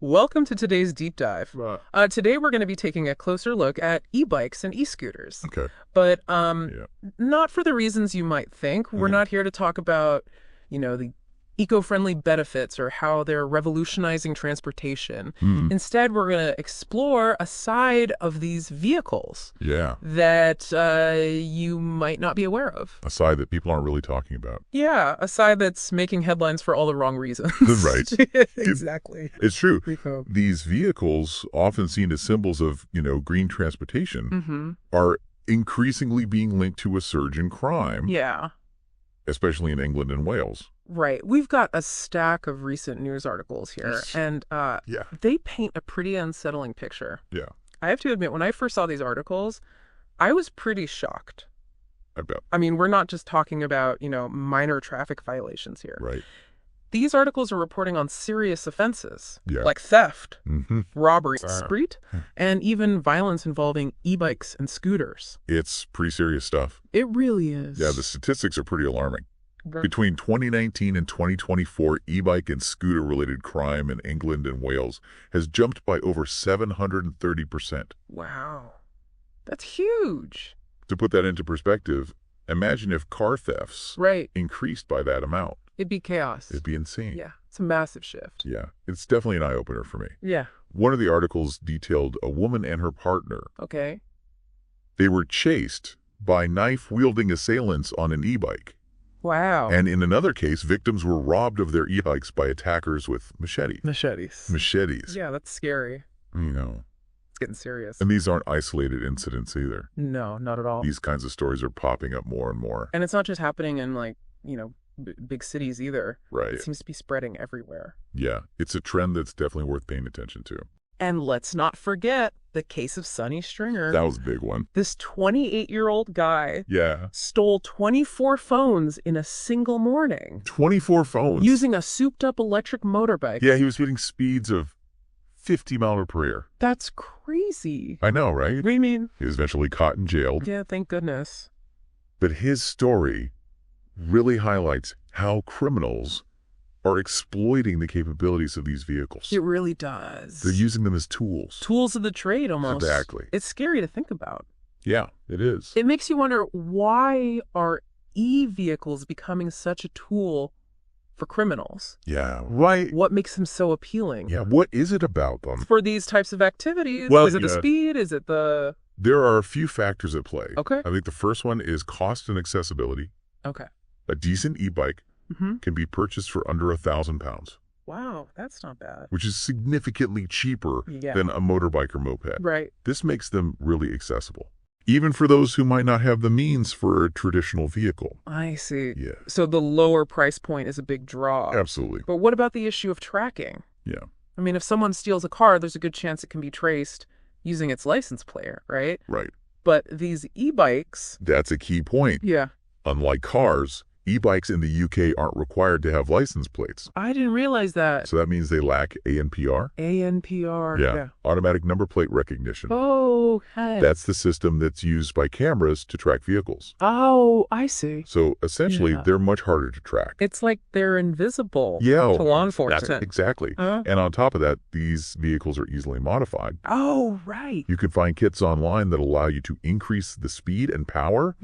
Welcome to today's deep dive. Right. Today we're going to be taking a closer look at e-bikes and e-scooters. Okay. But Yeah. not for the reasons you might think. We're not here to talk about, the eco-friendly benefits or how they're revolutionizing transportation. Instead, we're going to explore a side of these vehicles Yeah. that you might not be aware of. A side that people aren't really talking about. Yeah, a side that's making headlines for all the wrong reasons. Right. Exactly. It's true. Rico. These vehicles, often seen as symbols of, green transportation, are increasingly being linked to a surge in crime, Yeah. especially in England and Wales. Right. We've got a stack of recent news articles here, Yes. and Yeah. they paint a pretty unsettling picture. Yeah. I have to admit, when I first saw these articles, I was pretty shocked. I bet. I mean, we're not just talking about, minor traffic violations here. Right. These articles are reporting on serious offenses, Yeah. like theft, Mm-hmm. robbery, discreet, and even violence involving e-bikes and scooters. It's pretty serious stuff. It really is. Yeah, the statistics are pretty alarming. Right. Between 2019 and 2024, e-bike and scooter-related crime in England and Wales has jumped by over 730%. Wow. That's huge. To put that into perspective, imagine if car thefts Right. increased by that amount. It'd be chaos. It'd be insane. Yeah. It's a massive shift. Yeah, it's definitely an eye-opener for me. Yeah. One of the articles detailed a woman and her partner. Okay. They were chased by knife-wielding assailants on an e-bike. Wow. And in another case, victims were robbed of their e-bikes by attackers with machetes. Machetes. Yeah, that's scary. It's getting serious. And these aren't isolated incidents either. No, not at all. These kinds of stories are popping up more and more. And it's not just happening in, big cities either. Right. It seems to be spreading everywhere. Yeah, it's a trend that's definitely worth paying attention to. And let's not forget the case of Sonny Stringer. That was a big one. This 28-year-old guy Yeah. stole 24 phones in a single morning 24 phones. using a souped-up electric motorbike. Yeah, he was hitting speeds of 50 miles per hour. That's crazy. I know, right? What do you mean? He was eventually caught and jailed. Yeah, thank goodness. But his story really highlights how criminals are exploiting the capabilities of these vehicles. It really does. They're using them as tools. Tools of the trade, almost. Exactly. It's scary to think about. Yeah, it is. It makes you wonder, why are e-vehicles becoming such a tool for criminals? Yeah, right. What makes them so appealing? Yeah, what is it about them? For these types of activities? Well, is it the yeah. speed? Is it the... There are a few factors at play. Okay. I think the first one is cost and accessibility. Okay. A decent e-bike can be purchased for under £1,000, Wow, that's not bad. which is significantly cheaper Yeah. than a motorbike or moped. Right. This makes them really accessible, even for those who might not have the means for a traditional vehicle. I see. Yeah, So the lower price point is a big draw. absolutely. But what about the issue of tracking? Yeah, I mean, if someone steals a car, there's a good chance it can be traced using its license plate, right? right. But these e-bikes... That's a key point. Yeah. Unlike cars, e-bikes in the UK aren't required to have license plates. I didn't realize that. So that means they lack ANPR. ANPR. Yeah, automatic number plate recognition. Oh, hey. That's the system that's used by cameras to track vehicles. Oh, I see. So essentially, Yeah. they're much harder to track. It's like they're invisible Yeah, to law that's enforcement. exactly. Huh? And on top of that, these vehicles are easily modified. Oh, right. You can find kits online that allow you to increase the speed and power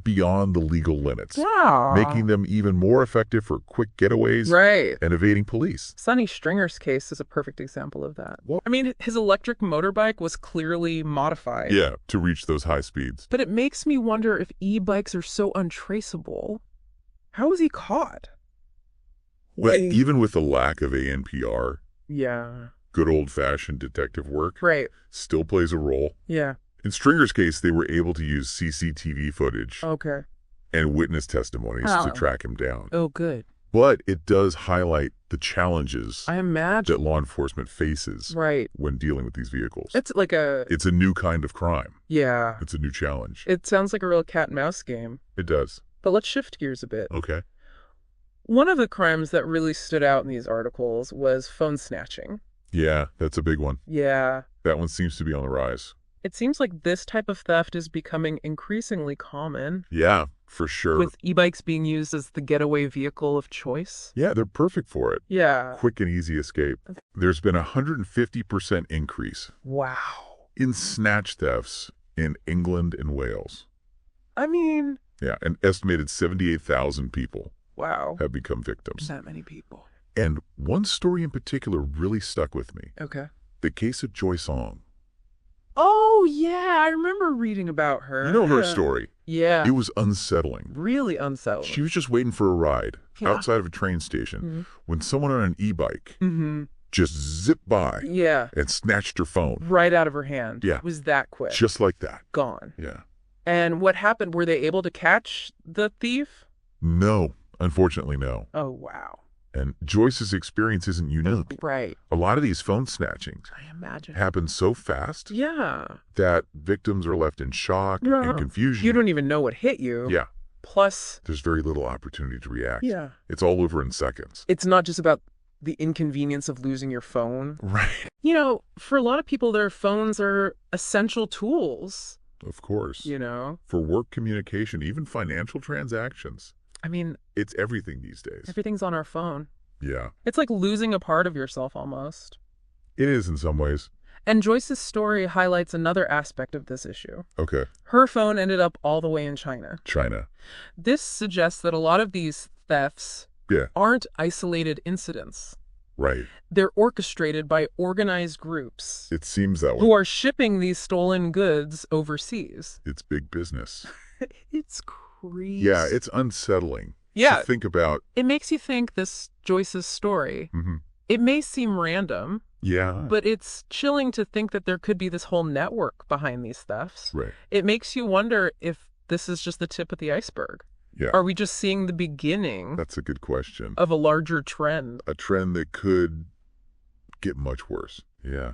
beyond the legal limits, Yeah. making them even more effective for quick getaways Right. and evading police. Sonny Stringer's case is a perfect example of that. Well- I mean, his electric motorbike was clearly modified. Yeah, to reach those high speeds. But it makes me wonder, if e-bikes are so untraceable, how was he caught? Well, Wait. even with the lack of ANPR, Yeah. good old-fashioned detective work Right. still plays a role. Yeah. In Stringer's case, they were able to use CCTV footage Okay. and witness testimonies to Oh. track him down. Oh, good. But it does highlight the challenges I imagine. that law enforcement faces Right. when dealing with these vehicles. It's like a... It's a new kind of crime. Yeah. It's a new challenge. It sounds like a real cat and mouse game. It does. But let's shift gears a bit. Okay. One of the crimes that really stood out in these articles was phone snatching. Yeah, that's a big one. Yeah. That one seems to be on the rise. It seems like this type of theft is becoming increasingly common. Yeah, For sure. with e-bikes being used as the getaway vehicle of choice. Yeah, they're perfect for it. Yeah. Quick and easy escape. There's been a 150% increase Wow. in snatch thefts in England and Wales. I mean, Yeah, an estimated 78,000 people wow. have become victims. That many people. And one story in particular really stuck with me. Okay. The case of Joy Song. Oh, yeah. I remember reading about her. You know her story. Yeah. It was unsettling. Really unsettling. She was just waiting for a ride Yeah. outside of a train station when someone on an e-bike Mm-hmm. just zipped by Yeah. and snatched her phone. Right out of her hand. Yeah. It was that quick. Just like that. Gone. Yeah. And what happened? Were they able to catch the thief? No, unfortunately, no. Oh, wow. And Joyce's experience isn't unique. Right. A lot of these phone snatchings I imagine. happen so fast Yeah. that victims are left in shock Yeah. and confusion. You don't even know what hit you. Yeah. Plus, There's very little opportunity to react. yeah. It's all over in seconds. It's not just about the inconvenience of losing your phone. Right. You know, for a lot of people, their phones are essential tools, Of course. you know? For work communication, even financial transactions. I mean, It's everything these days. everything's on our phone. Yeah. It's like losing a part of yourself almost. It is in some ways. And Joyce's story highlights another aspect of this issue. Okay. Her phone ended up all the way in China. China. This suggests that a lot of these thefts Yeah. aren't isolated incidents. Right. They're orchestrated by organized groups It seems that way. who are shipping these stolen goods overseas. It's big business. It's crazy. Yeah, it's unsettling. Yeah. To think about. It makes you think this Joyce's story. Hmm. It may seem random, Yeah. but it's chilling to think that there could be this whole network behind these thefts. Right. It makes you wonder if this is just the tip of the iceberg. Yeah. Are we just seeing the beginning That's a good question. of a larger trend? A trend that could get much worse. Yeah.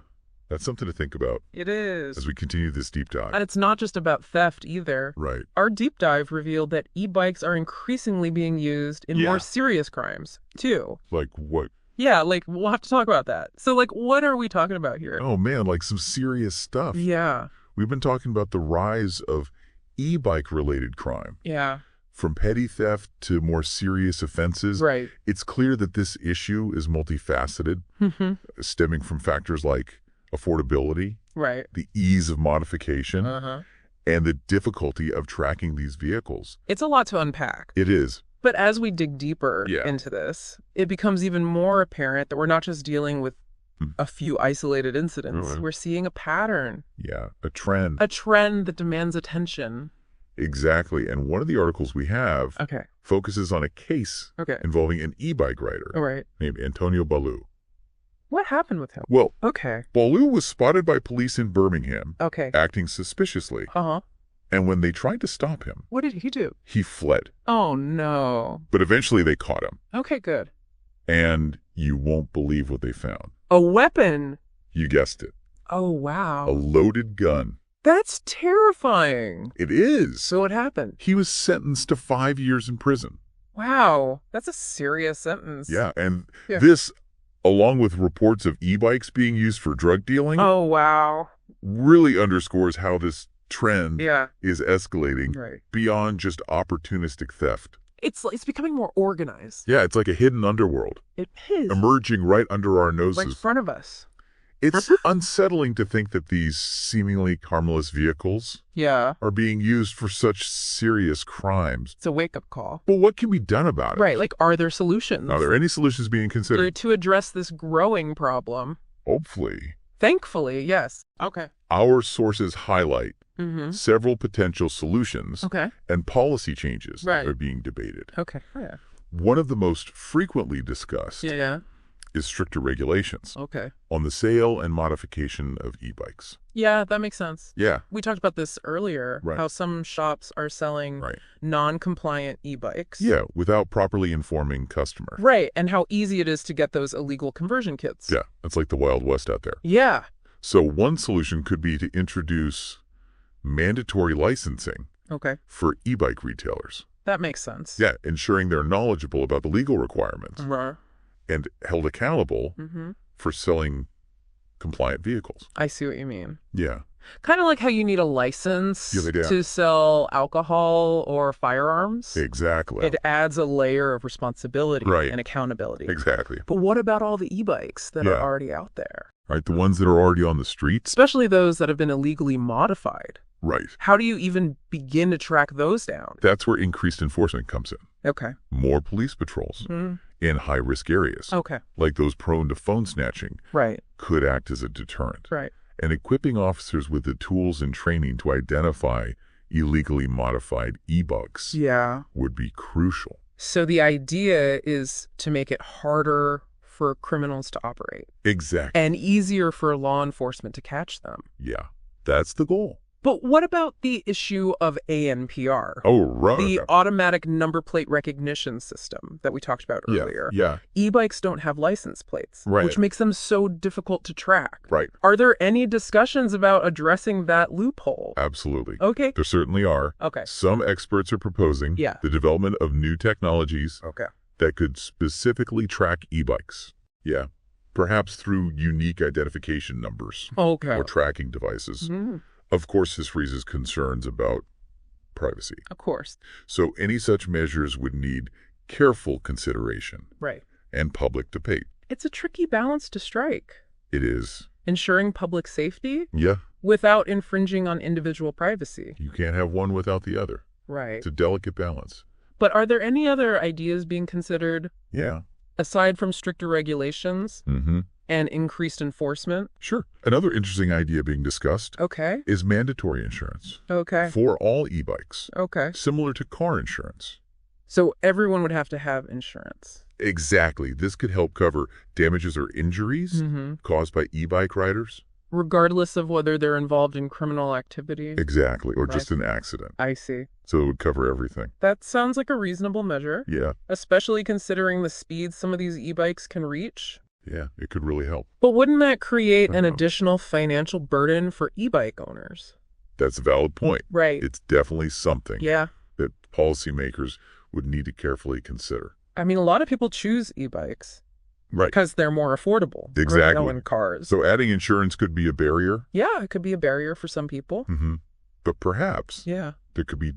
That's something to think about It is. as we continue this deep dive. And it's not just about theft either. Right. Our deep dive revealed that e-bikes are increasingly being used in Yeah. more serious crimes, too. Like what? Yeah, like, we'll have to talk about that. So, like, what are we talking about here? Oh, man, like some serious stuff. Yeah, We've been talking about the rise of e-bike related crime. yeah, From petty theft to more serious offenses. right. It's clear that this issue is multifaceted, stemming from factors like affordability, Right. the ease of modification, Uh-huh. and the difficulty of tracking these vehicles. It's a lot to unpack. It is. But as we dig deeper Yeah. into this, it becomes even more apparent that we're not just dealing with a few isolated incidents. Mhm. We're seeing a pattern, Yeah, a trend. a trend that demands attention. Exactly. And one of the articles we have Okay. focuses on a case Okay. involving an e-bike rider All right. named Antonio Balou. What happened with him? Well, Okay. Balou was spotted by police in Birmingham Okay. acting suspiciously, Uh-huh. and when they tried to stop him, What did he do? he fled. Oh, no. But eventually they caught him, Okay, good. and you won't believe what they found. A weapon. You guessed it. Oh, A wow. loaded gun. That's terrifying. It is. So what happened? He was sentenced to 5 years in prison. Wow. That's a serious sentence. Yeah, and Yeah. this, along with reports of e-bikes being used for drug dealing, Oh, wow. really underscores how this trend Yeah. is escalating Right. beyond just opportunistic theft. It's becoming more organized. Yeah, it's like a hidden underworld It is. emerging right under our Right in noses. front of us. It's unsettling to think that these seemingly harmless vehicles Yeah. are being used for such serious crimes. It's a wake-up call. But what can be done about it? Right. Like, are there solutions Are there any solutions being considered? to address this growing problem? Hopefully. Thankfully, yes. Okay. Our sources highlight Mm-hmm. several potential solutions Okay. and policy changes Right. that are being debated. Okay. Yeah. One of the most frequently discussed Yeah. is stricter regulations Okay. on the sale and modification of e-bikes. Yeah, that makes sense. Yeah, We talked about this earlier, Right. how some shops are selling right. non-compliant e-bikes. Yeah, without properly informing customer. Right, and how easy it is to get those illegal conversion kits. Yeah, it's like the Wild West out there. Yeah. So one solution could be to introduce mandatory licensing Okay. for e-bike retailers. That makes sense. Yeah, ensuring they're knowledgeable about the legal requirements and held accountable Mm-hmm. for selling compliant vehicles. I see what you mean. Yeah. Kind of like how you need a license Yeah, they do. to sell alcohol or firearms. Exactly. It adds a layer of responsibility Right. and accountability. Exactly. But what about all the e-bikes that are Yeah. already out there? Right, the ones that are already on the streets? Especially those that have been illegally modified. Right. How do you even begin to track those down? That's where increased enforcement comes in. Okay. More police patrols in high-risk areas, Okay. like those prone to phone snatching, Right. could act as a deterrent. Right. And equipping officers with the tools and training to identify illegally modified e-bugs Yeah. would be crucial. So the idea is to make it harder for criminals to operate Exactly. and easier for law enforcement to catch them. Yeah, that's the goal. But what about the issue of ANPR? Oh, right. The automatic number plate recognition system that we talked about earlier. Yeah. E-bikes don't have license plates, Right. which makes them so difficult to track. Right. Are there any discussions about addressing that loophole? Absolutely. Okay. There certainly are. Okay. Some experts are proposing Yeah. the development of new technologies Okay. that could specifically track e-bikes. Yeah. Perhaps through unique identification numbers Okay. or tracking devices. Mhm. Of course, this raises concerns about privacy. Of course. So any such measures would need careful consideration Right. and public debate. It's a tricky balance to strike. It is. Ensuring public safety Yeah. without infringing on individual privacy. You can't have one without the other. Right. It's a delicate balance. But are there any other ideas being considered Yeah. aside from stricter regulations Mm-hmm. and increased enforcement? Sure. Another interesting idea being discussed Okay. is mandatory insurance Okay. for all e-bikes, Okay. similar to car insurance. So everyone would have to have insurance. Exactly. This could help cover damages or injuries caused by e-bike riders. Regardless of whether they're involved in criminal activity. Exactly. Or Right. just an accident. I see. So it would cover everything. That sounds like a reasonable measure, Yeah. especially considering the speeds some of these e-bikes can reach. Yeah. It could really help. But wouldn't that create an Uh-huh. additional financial burden for e-bike owners? That's a valid point. Right. It's definitely something Yeah. that policymakers would need to carefully consider. I mean, a lot of people choose e-bikes Right. because they're more affordable. Exactly. Than cars. So adding insurance could be a barrier. Yeah, it could be a barrier for some people. Mm-hmm. But perhaps Yeah. there could be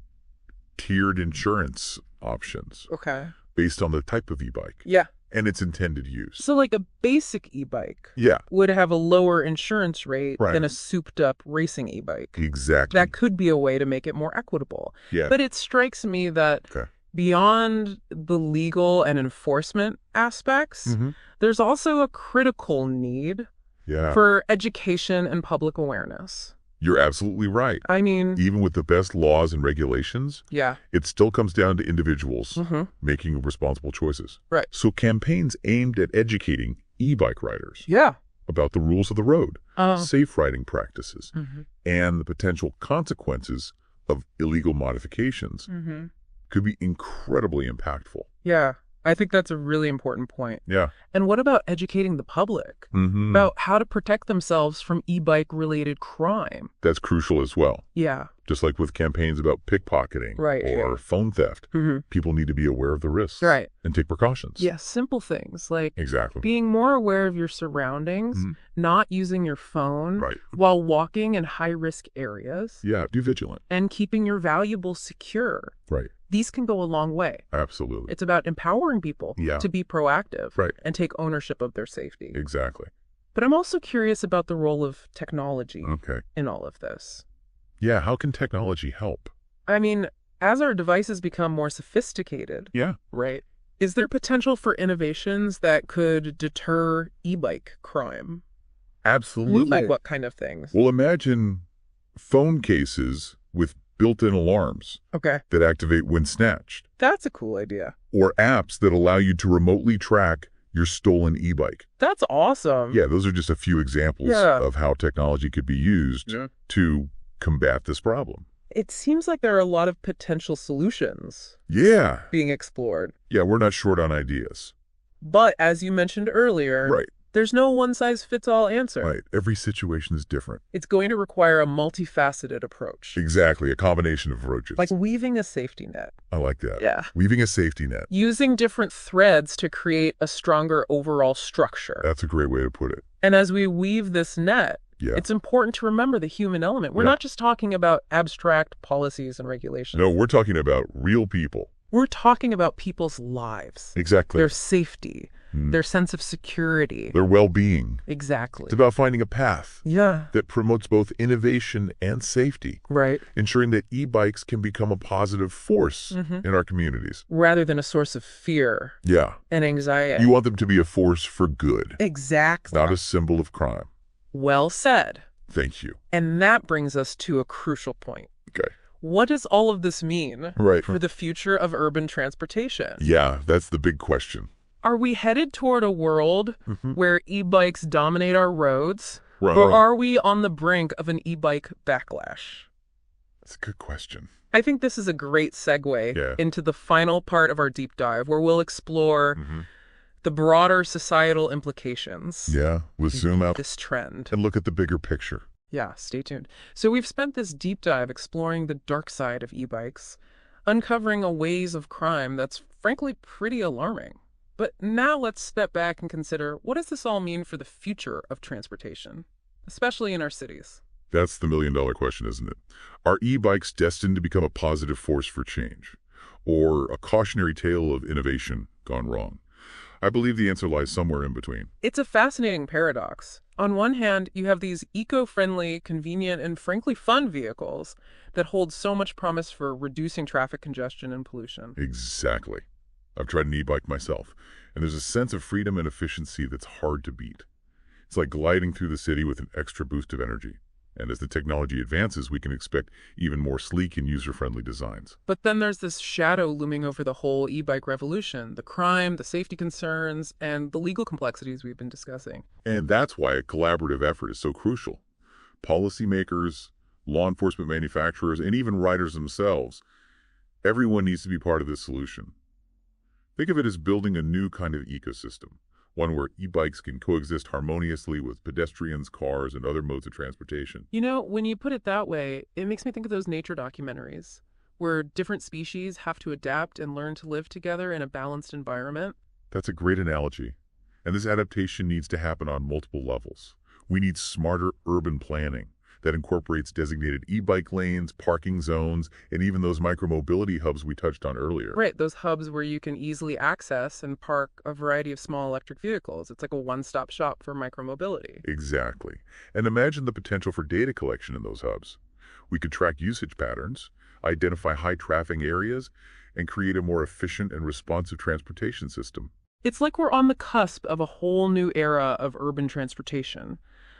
tiered insurance options Okay. based on the type of e-bike Yeah. and its intended use. So like a basic e-bike Yeah, would have a lower insurance rate Right. than a souped-up racing e-bike. exactly. That could be a way to make it more equitable. Yeah. But it strikes me that Okay. beyond the legal and enforcement aspects, Mhm. there's also a critical need Yeah. for education and public awareness. You're absolutely right. I mean, Even with the best laws and regulations, yeah. it still comes down to individuals Mm-hmm. making responsible choices. Right. So campaigns aimed at educating e-bike riders Yeah. about the rules of the road, Oh. safe riding practices, Mm-hmm. and the potential consequences of illegal modifications Mm-hmm. could be incredibly impactful. Yeah. I think that's a really important point. Yeah. And what about educating the public Mm-hmm. about how to protect themselves from e-bike related crime? That's crucial as well. Yeah. Just like with campaigns about pickpocketing Right, or yeah. phone theft, Mm-hmm. people need to be aware of the risks Right. and take precautions. Yeah, simple things like Exactly. being more aware of your surroundings, Mhm. not using your phone Right. while walking in high-risk areas, Yeah, be vigilant. and keeping your valuables secure. Right. These can go a long way. Absolutely. It's about empowering people Yeah. to be proactive Right. and take ownership of their safety. Exactly. But I'm also curious about the role of technology Okay. in all of this. Yeah, how can technology help? I mean, as our devices become more sophisticated, Yeah. right, is there potential for innovations that could deter e-bike crime? Absolutely. Like what kind of things? Well, imagine phone cases with built-in alarms Okay. that activate when snatched, That's a cool idea. or apps that allow you to remotely track your stolen e-bike. That's awesome. Yeah, those are just a few examples Yeah. of how technology could be used to combat this problem. It seems like there are a lot of potential solutions Yeah. being explored. Yeah, we're not short on ideas. But as you mentioned earlier, Right. there's no one-size-fits-all answer. Right. Every situation is different. It's going to require a multifaceted approach. Exactly. A combination of approaches. Like weaving a safety net. I like that. Yeah. Weaving a safety net. Using different threads to create a stronger overall structure. That's a great way to put it. And as we weave this net, Yeah. It's important to remember the human element. We're not just talking about abstract policies and regulations. No, we're talking about real people. We're talking about people's lives. Exactly. Their safety, their sense of security. Their well-being. Exactly. It's about finding a path Yeah. that promotes both innovation and safety, Right. ensuring that e-bikes can become a positive force in our communities. Rather than a source of fear Yeah. and anxiety. You want them to be a force for good, Exactly. not a symbol of crime. Well said. Thank you. And that brings us to a crucial point. Okay. What does all of this mean Right. for the future of urban transportation? Yeah, that's the big question. Are we headed toward a world where e-bikes dominate our roads? Right. Or are we on the brink of an e-bike backlash? That's a good question. I think this is a great segue into the final part of our deep dive, where we'll explore the broader societal implications. Yeah, we'll zoom out This trend. and look at the bigger picture. Yeah, stay tuned. So we've spent this deep dive exploring the dark side of e-bikes, uncovering a ways of crime that's frankly pretty alarming. But now let's step back and consider, what does this all mean for the future of transportation, especially in our cities? That's the million-dollar question, isn't it? Are e-bikes destined to become a positive force for change, or a cautionary tale of innovation gone wrong? I believe the answer lies somewhere in between. It's a fascinating paradox. On one hand, you have these eco-friendly, convenient, and frankly fun vehicles that hold so much promise for reducing traffic congestion and pollution. Exactly. I've tried an e-bike myself, and there's a sense of freedom and efficiency that's hard to beat. It's like gliding through the city with an extra boost of energy. And as the technology advances, we can expect even more sleek and user-friendly designs. But then there's this shadow looming over the whole e-bike revolution, the crime, the safety concerns, and the legal complexities we've been discussing. And that's why a collaborative effort is so crucial. Policymakers, law enforcement manufacturers, and even riders themselves, everyone needs to be part of this solution. Think of it as building a new kind of ecosystem, one where e-bikes can coexist harmoniously with pedestrians, cars, and other modes of transportation. You know, when you put it that way, it makes me think of those nature documentaries, where different species have to adapt and learn to live together in a balanced environment. That's a great analogy. And this adaptation needs to happen on multiple levels. We need smarter urban planning that incorporates designated e-bike lanes, parking zones, and even those micromobility hubs we touched on earlier. Right, those hubs where you can easily access and park a variety of small electric vehicles. It's like a one-stop shop for micromobility. Exactly. And imagine the potential for data collection in those hubs. We could track usage patterns, identify high-traffic areas, and create a more efficient and responsive transportation system. It's like we're on the cusp of a whole new era of urban transportation.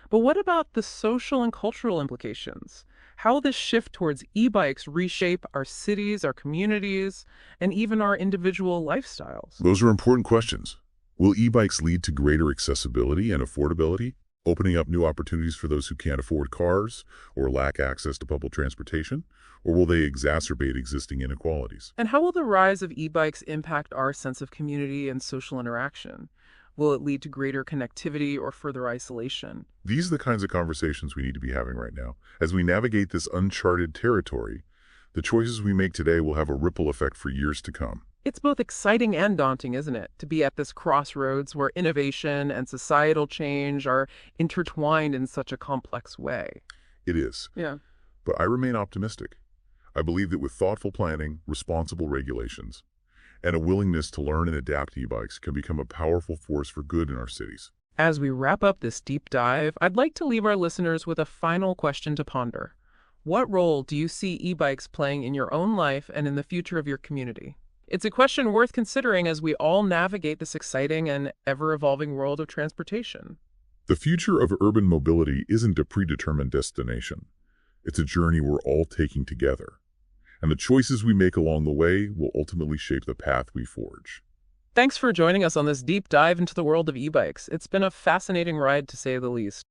But what about the social and cultural implications? How will this shift towards e-bikes reshape our cities, our communities, and even our individual lifestyles? Those are important questions. Will e-bikes lead to greater accessibility and affordability, opening up new opportunities for those who can't afford cars or lack access to public transportation? Or will they exacerbate existing inequalities? And how will the rise of e-bikes impact our sense of community and social interaction? Will it lead to greater connectivity or further isolation? These are the kinds of conversations we need to be having right now. As we navigate this uncharted territory, the choices we make today will have a ripple effect for years to come. It's both exciting and daunting, isn't it, to be at this crossroads where innovation and societal change are intertwined in such a complex way. It is. Yeah. But I remain optimistic. I believe that with thoughtful planning, responsible regulations, and a willingness to learn and adapt e-bikes can become a powerful force for good in our cities. As we wrap up this deep dive, I'd like to leave our listeners with a final question to ponder. What role do you see e-bikes playing in your own life and in the future of your community? It's a question worth considering as we all navigate this exciting and ever-evolving world of transportation. The future of urban mobility isn't a predetermined destination. It's a journey we're all taking together. And the choices we make along the way will ultimately shape the path we forge. Thanks for joining us on this deep dive into the world of e-bikes. It's been a fascinating ride, to say the least.